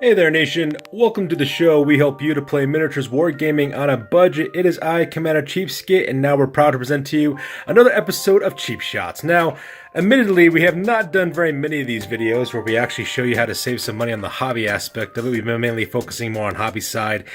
Hey there, nation. Welcome to the show. We help you to play miniatures wargaming on a budget. It is I, Commander CheapSkate, and now we're proud to present to you another episode of Cheap Shots. Now, admittedly, we have not done very many of these videos where we actually show you how to save some money on the hobby aspect of it. We've been mainly focusing more on hobby side,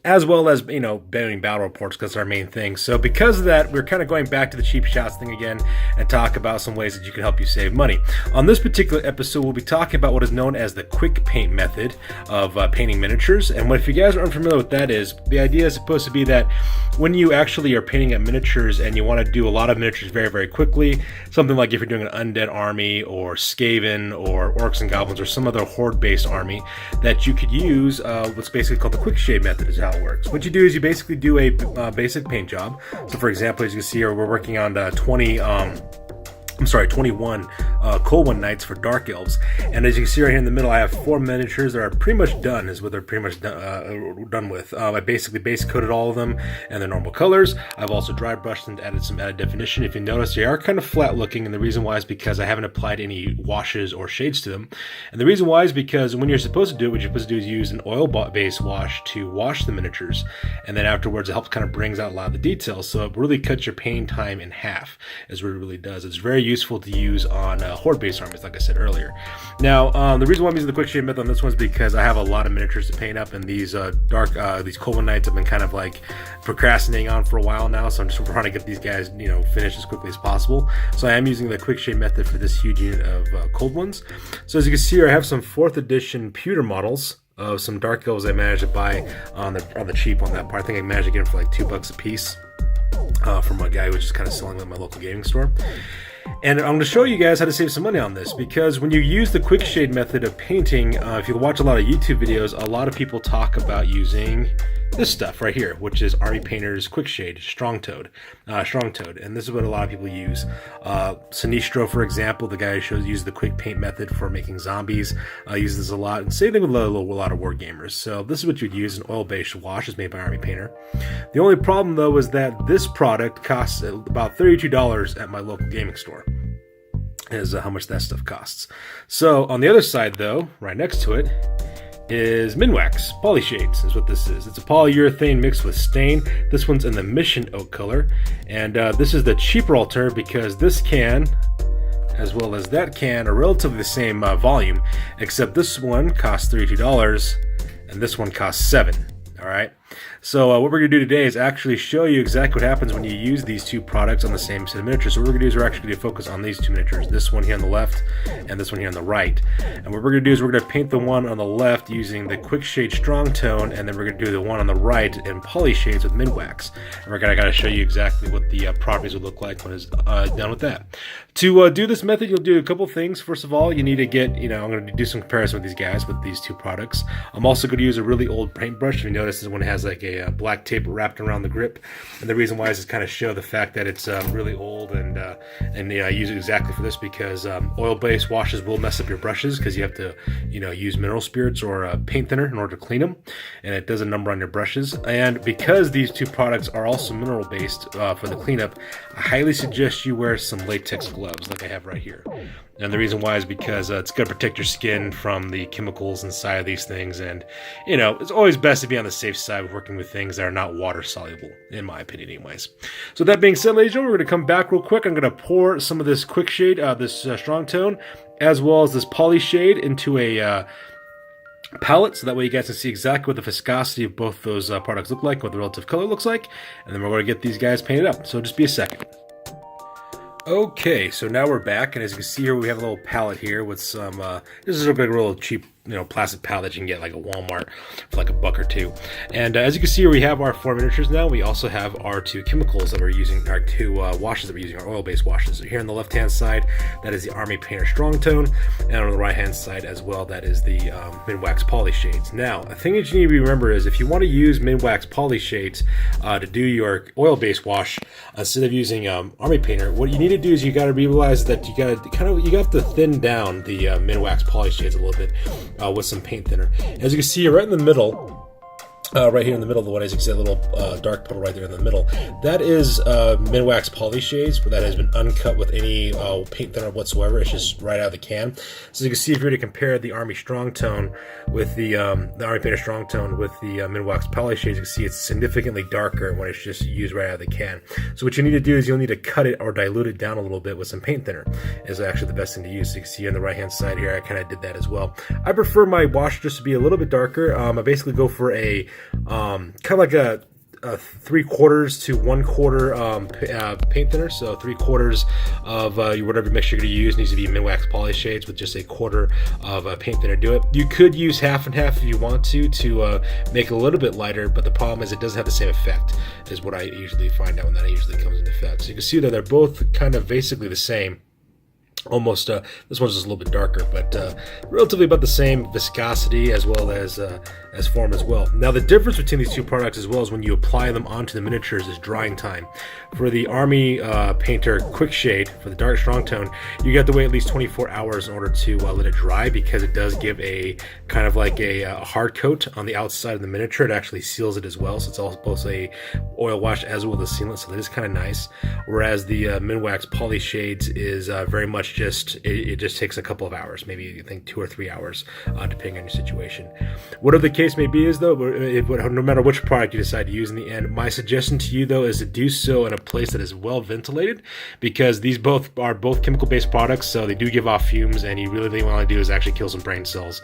as well as, doing battle reports because it's our main thing. So because of that, we're kind of going back to the Cheap Shots thing again and talk about some ways that you can help you save money. On this particular episode, we'll be talking about what is known as the quick paint method of painting miniatures. And if you guys are unfamiliar with that is, the idea is supposed to be that when you actually are painting at miniatures and you want to do a lot of miniatures very, very quickly, something like if you're doing an undead army or Skaven or orcs and goblins or some other horde-based army, that you could use what's basically called the quick shade method is how it works. What you do is you basically do a basic paint job. So for example, as you can see here, we're working on 21 Cold One Knights for Dark Elves. And as you can see right here in the middle, I have 4 miniatures that are pretty much done, is what they're pretty much done with. I basically base coated all of them in their normal colors. I've also dry brushed and added some added definition. If you notice, they are kind of flat looking, and the reason why is because I haven't applied any washes or shades to them. And the reason why is because when you're supposed to do it, what you're supposed to do is use an oil-based wash to wash the miniatures. And then afterwards, it helps kind of brings out a lot of the details. So it really cuts your painting time in half, is what it really does. It's very useful to use on horde-based armies, like I said earlier. Now, the reason why I'm using the quick shade method on this one is because I have a lot of miniatures to paint up, and these these Cold One Knights I've been kind of like procrastinating on for a while now, so I'm just trying to get these guys, finished as quickly as possible. So I am using the quick shade method for this huge unit of Cold Ones. So as you can see here, I have some 4th edition pewter models of some Dark Elves I managed to buy on the cheap on that part. I think I managed to get them for like $2 a piece from a guy who was just kind of selling them at my local gaming store. And I'm going to show you guys how to save some money on this, because when you use the quick shade method of painting, if you watch a lot of YouTube videos, a lot of people talk about using this stuff right here, which is Army Painter's Quick Shade Strong Toad, and this is what a lot of people use. Sinistro, for example, the guy who uses the quick paint method for making zombies, uses this a lot, and same thing with a lot of war gamers. So this is what you'd use. An oil-based wash is made by Army Painter. The only problem though is that this product costs about $32 at my local gaming store. Is how much that stuff costs. So on the other side though, right next to it, is Minwax Polyshades is what this is. It's a polyurethane mixed with stain. This one's in the Mission Oak color, and this is the cheaper alternative because this can, as well as that can, are relatively the same volume, except this one costs $32 and this one costs $7. All right. So what we're going to do today is actually show you exactly what happens when you use these two products on the same set of miniatures. So what we're going to do is we're actually going to focus on these two miniatures, this one here on the left and this one here on the right. And what we're going to do is we're going to paint the one on the left using the Quick Shade Strong Tone, and then we're going to do the one on the right in Poly Shades with Minwax. And we're going to show you exactly what the properties would look like when it's done with that. To do this method, you'll do a couple things. First of all, you need to get, I'm going to do some comparison with these guys with these two products. I'm also going to use a really old paintbrush. If you notice, this one has like a black tape wrapped around the grip, and the reason why is to kind of show the fact that it's really old, and I use it exactly for this because oil-based washes will mess up your brushes because you have to use mineral spirits or paint thinner in order to clean them, and it does a number on your brushes. And because these two products are also mineral-based for the cleanup, I highly suggest you wear some latex gloves like I have right here. And the reason why is because it's going to protect your skin from the chemicals inside of these things. And, it's always best to be on the safe side of working with things that are not water soluble, in my opinion anyways. So that being said, ladies and gentlemen, we're going to come back real quick. I'm going to pour some of this quick shade, this strong tone, as well as this poly shade into a palette, so that way you guys can see exactly what the viscosity of both those products look like, what the relative color looks like. And then we're going to get these guys painted up. So just be a second. Okay, so now we're back, and as you can see here, we have a little palette here with some, this is a real cheap, plastic palette that you can get like a Walmart for like $1 or $2. And as you can see here, we have our 4 miniatures now. We also have our 2 chemicals that we're using, our 2 washes that we're using, our oil-based washes. So here on the left-hand side, that is the Army Painter Strong Tone, and on the right-hand side as well, that is the Minwax Poly Shades. Now, a thing that you need to remember is if you want to use Minwax Poly Shades to do your oil-based wash instead of using Army Painter, what you need to do is you got to realize that you got to thin down the Minwax Poly Shades a little bit with some paint thinner. As you can see right in the middle, right here in the middle, the one, as you can see, that little dark puddle right there in the middle, that is Minwax Poly Shades, but that has been uncut with any paint thinner whatsoever. It's just right out of the can. So you can see, if you were to compare the Army Strong Tone with the Army Painter Strong Tone with the Minwax Poly Shades, you can see it's significantly darker when it's just used right out of the can. So what you need to do is you'll need to cut it or dilute it down a little bit with some paint thinner. Is actually the best thing to use. So you can see on the right hand side here, I kind of did that as well. I prefer my wash just to be a little bit darker. I basically go for a kind of like a 3/4 to 1/4 paint thinner. So 3/4 of whatever mixture you're going to use needs to be Minwax Poly Shades with just 1/4 of paint thinner to do it. You could use half and half if you want to make it a little bit lighter, but the problem is it doesn't have the same effect is what I usually find out when that usually comes into effect. So you can see that they're both kind of basically the same. Almost this one's just a little bit darker, but relatively about the same viscosity as well as form as well. Now the difference between these two products as well is when you apply them onto the miniatures is drying time. For the Army Painter Quick Shade, for the dark strong tone, you got to wait at least 24 hours in order to let it dry, because it does give a kind of like a hard coat on the outside of the miniature. It actually seals it as well, so it's also both a oil wash as well as a sealant, so that is kind of nice. Whereas the Minwax Poly Shades is very much just, it just takes a couple of hours, maybe I think 2 or 3 hours, depending on your situation. Whatever the case may be is though, no matter which product you decide to use in the end, my suggestion to you though is to do so in a place that is well ventilated, because these are both chemical based products, so they do give off fumes, and you really want to do is actually kill some brain cells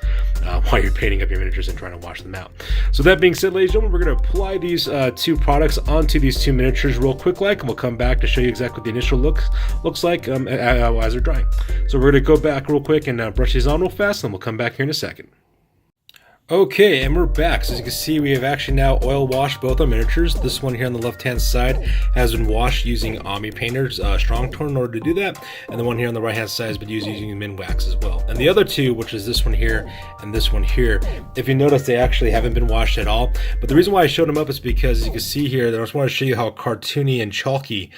while you're painting up your miniatures and trying to wash them out. So that being said, ladies and gentlemen, we're going to apply these two products onto these two miniatures real quick and we'll come back to show you exactly what the initial looks like as they're drying. So we're going to go back real quick and brush these on real fast, and we'll come back here in a second. Okay, and we're back. So as you can see, we have actually now oil washed both our miniatures. This one here on the left-hand side has been washed using Army Painter's Strong Tone in order to do that, and the one here on the right-hand side has been used using Minwax as well. And the other two, which is this one here and this one here, if you notice, they actually haven't been washed at all. But the reason why I showed them up is because, as you can see here, I just want to show you how cartoony and chalky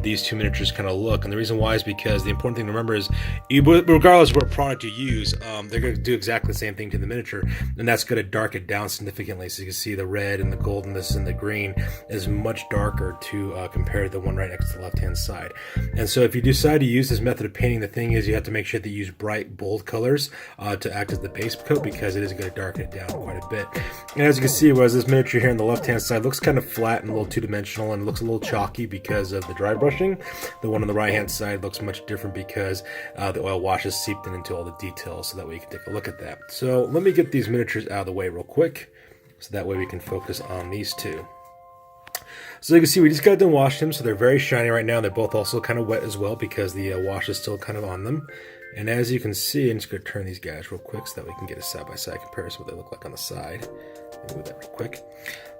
these two miniatures kind of look. And the reason why is because the important thing to remember is, regardless of what product you use, they're going to do exactly the same thing to the miniature. And that's going to darken it down significantly. So you can see the red and the goldenness and the green is much darker to compare to the one right next to the left-hand side. And so if you decide to use this method of painting, the thing is you have to make sure that you use bright, bold colors to act as the base coat, because it is going to darken it down quite a bit. And as you can see, whereas this miniature here on the left-hand side looks kind of flat and a little two-dimensional and looks a little chalky because of the dry brushing, the one on the right-hand side looks much different because the oil wash has seeped into all the details, so that way you can take a look at that. So let me get these miniatures out of the way real quick, so that way we can focus on these two. So you can see we just got done washing them, so they're very shiny right now. They're both also kind of wet as well because the wash is still kind of on them. And as you can see, I'm just going to turn these guys real quick so that we can get a side-by-side comparison of what they look like on the side. Let me move that real quick.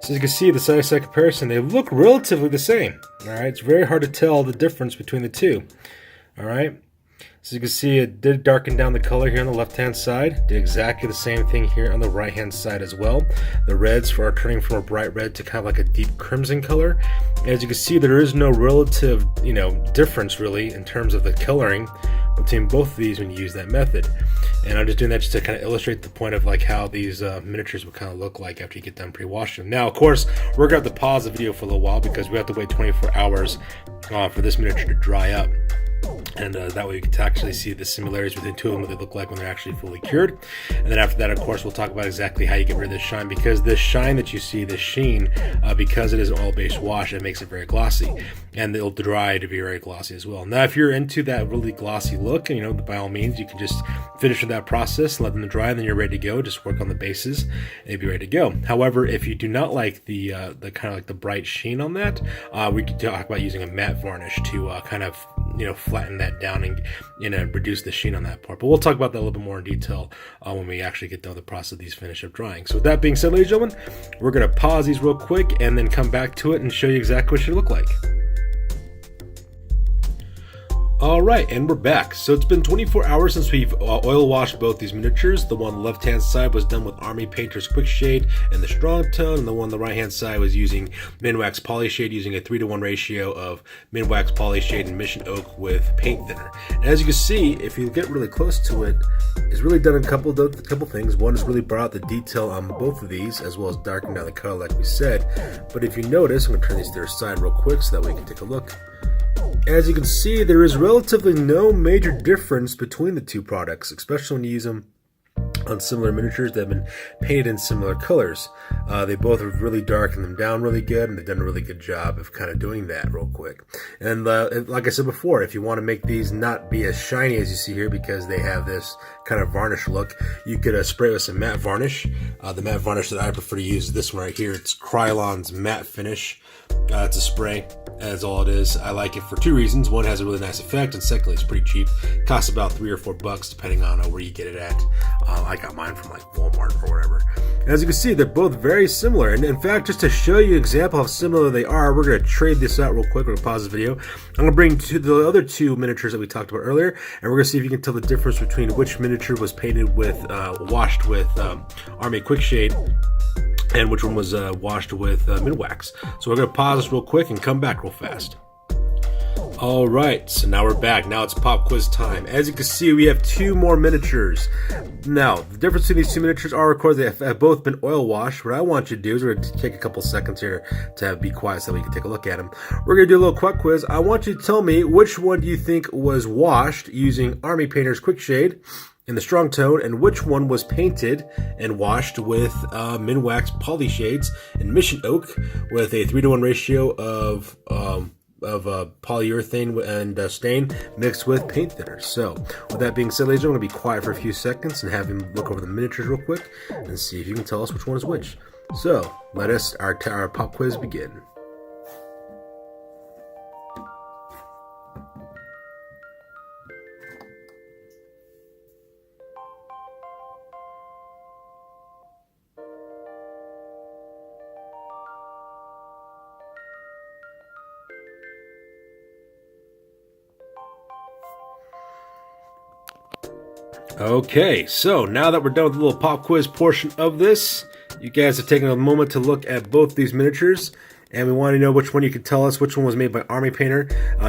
So as you can see, the side-by-side comparison, they look relatively the same. All right, it's very hard to tell the difference between the two. All right. So you can see it did darken down the color here on the left-hand side. Did exactly the same thing here on the right-hand side as well. The reds are turning from a bright red to kind of like a deep crimson color. As you can see, there is no relative, difference really in terms of the coloring between both of these when you use that method. And I'm just doing that just to kind of illustrate the point of like how these miniatures would kind of look like after you get done pre-washing them. Now, of course, we're going to have to pause the video for a little while because we have to wait 24 hours for this miniature to dry up. And that way you can actually see the similarities between two of them, what they look like when they're actually fully cured. And then after that, of course, we'll talk about exactly how you get rid of this shine, because this shine that you see, this sheen, because it is an oil-based wash, it makes it very glossy, and it'll dry to be very glossy as well. Now, if you're into that really glossy look, by all means, you can just finish that process, let them dry, and then you're ready to go. Just work on the bases, and you'll be ready to go. However, if you do not like the kind of like the bright sheen on that, we could talk about using a matte varnish to kind of flatten that down and reduce the sheen on that part. But we'll talk about that a little bit more in detail when we actually get done with the process of these finish up drying. So with that being said, ladies and gentlemen, we're going to pause these real quick and then come back to it and show you exactly what it should look like. All right, and we're back. So it's been 24 hours since we've oil washed both these miniatures. The one on the left-hand side was done with Army Painter's Quick Shade and the Strong Tone, and the one on the right-hand side was using Minwax Polyshade, using a 3-to-1 ratio of Minwax Polyshade and Mission Oak with paint thinner. And as you can see, if you get really close to it, it's really done a couple things. One is really brought out the detail on both of these, as well as darkened down the color like we said. But if you notice, I'm going to turn these to their side real quick so that way you can take a look. As you can see, there is relatively no major difference between the two products, especially when you use them on similar miniatures that have been painted in similar colors. They both have really darkened them down really good, and they've done a really good job of kind of doing that real quick. And like I said before, if you want to make these not be as shiny as you see here, because they have this kind of varnish look, you could spray with some matte varnish. The matte varnish that I prefer to use is this one right here. It's Krylon's Matte Finish. It's a spray, that's all it is. I like it for two reasons. One, it has a really nice effect, and secondly, it's pretty cheap. It costs about $3 or $4 depending on where you get it at. I got mine from like Walmart or whatever. And as you can see, they're both very similar. And in fact, just to show you an example of how similar they are, we're going to trade this out real quick. We're going to pause the video. I'm going to bring the other two miniatures that we talked about earlier, and we're going to see if you can tell the difference between which miniature was painted with, washed with Army Quick Shade, and which one was washed with Minwax. So we're going to pause this real quick and come back real fast. Alright, so now we're back. Now it's pop quiz time. As you can see, we have two more miniatures. Now, the difference between these two miniatures are, of course, they have both been oil washed. What I want you to do is we're going to take a couple seconds here to be quiet so we can take a look at them. We're going to do a little quick quiz. I want you to tell me which one do you think was washed using Army Painter's Quick Shade in the Strong Tone, and which one was painted and washed with Minwax Polyshades and Mission Oak with a 3-to-1 ratio of polyurethane and stain mixed with paint thinner. So with that being said, ladies and gentlemen, I'm going to be quiet for a few seconds and have him look over the miniatures real quick and see if you can tell us which one is which. So let us our pop quiz begin. Okay, so now that we're done with the little pop quiz portion of this, you guys have taken a moment to look at both these miniatures, and we want to know which one you can tell us which one was made by Army Painter,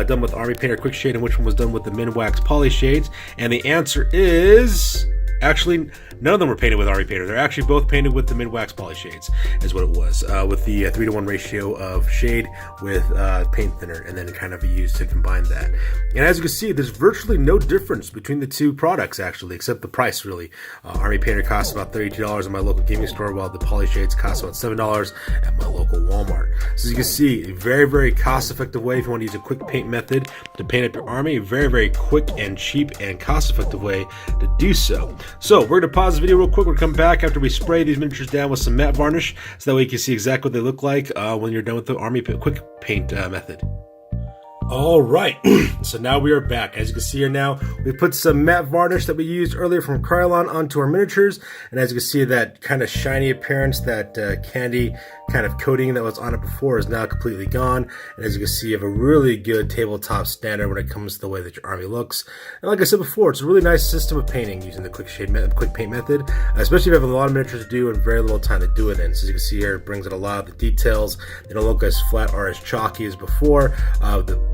done with Army Painter Quick Shade, and which one was done with the Minwax Polyshades. And the answer is... actually, none of them were painted with Army Painter. They're actually both painted with the Minwax Polyshades, is what it was, with the 3-to-1 ratio of shade with paint thinner, and then kind of used to combine that. And as you can see, there's virtually no difference between the two products, actually, except the price, really. Army Painter costs about $32 in my local gaming store, while the Polyshades cost about $7 at my local Walmart. So as you can see, a very, very cost-effective way if you want to use a quick paint method to paint up your army. A very, very quick and cheap and cost-effective way to do so. So we're going to pause the video real quick. We'll come back after we spray these miniatures down with some matte varnish, so that way you can see exactly what they look like when you're done with the Army Quick Paint method. All right, so now we are back. As you can see here now, we put some matte varnish that we used earlier from Krylon onto our miniatures, and as you can see, that kind of shiny appearance, that candy kind of coating that was on it before is now completely gone. And as you can see, you have a really good tabletop standard when it comes to the way that your army looks. And like I said before, it's a really nice system of painting using the quick paint method, especially if you have a lot of miniatures to do and very little time to do it in. So as you can see here, it brings in a lot of the details. They don't look as flat or as chalky as before.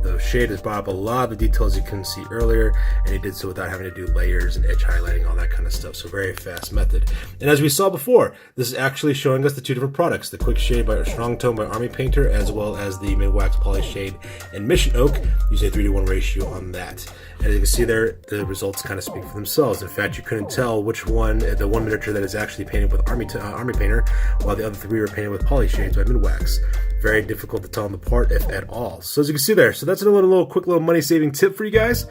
The shade has brought up a lot of the details you couldn't see earlier, and it did so without having to do layers and edge highlighting, all that kind of stuff. So very fast method. And as we saw before, this is actually showing us the two different products, the Quick Shade by Strong Tone by Army Painter, as well as the Minwax Polyshade and Mission Oak, using a 3-to-1 ratio on that. And as you can see there, the results kind of speak for themselves. In fact, you couldn't tell which one, the one miniature that is actually painted with Army Painter, while the other three were painted with Polyshades by Minwax. Very difficult to tell them apart, if at all. So as you can see there, so that's another quick little money-saving tip for you guys.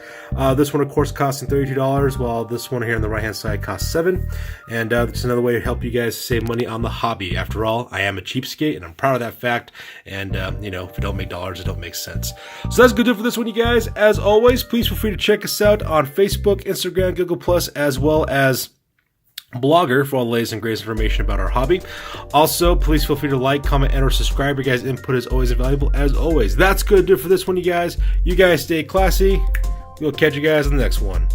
This one, of course, costing $32, while this one here on the right-hand side costs $7. And it's another way to help you guys save money on the hobby. After all, I am a cheapskate, and I'm proud of that fact. And, you know, if it don't make dollars, it don't make sense. So that's good for this one, you guys. As always, please feel free to check us out on Facebook, Instagram, Google+, as well as Blogger for all the latest and greatest information about our hobby. Also, please feel free to like, comment, and or subscribe. Your guys' input is always invaluable, as always. That's good to do for this one, you guys. You guys stay classy. We'll catch you guys in the next one.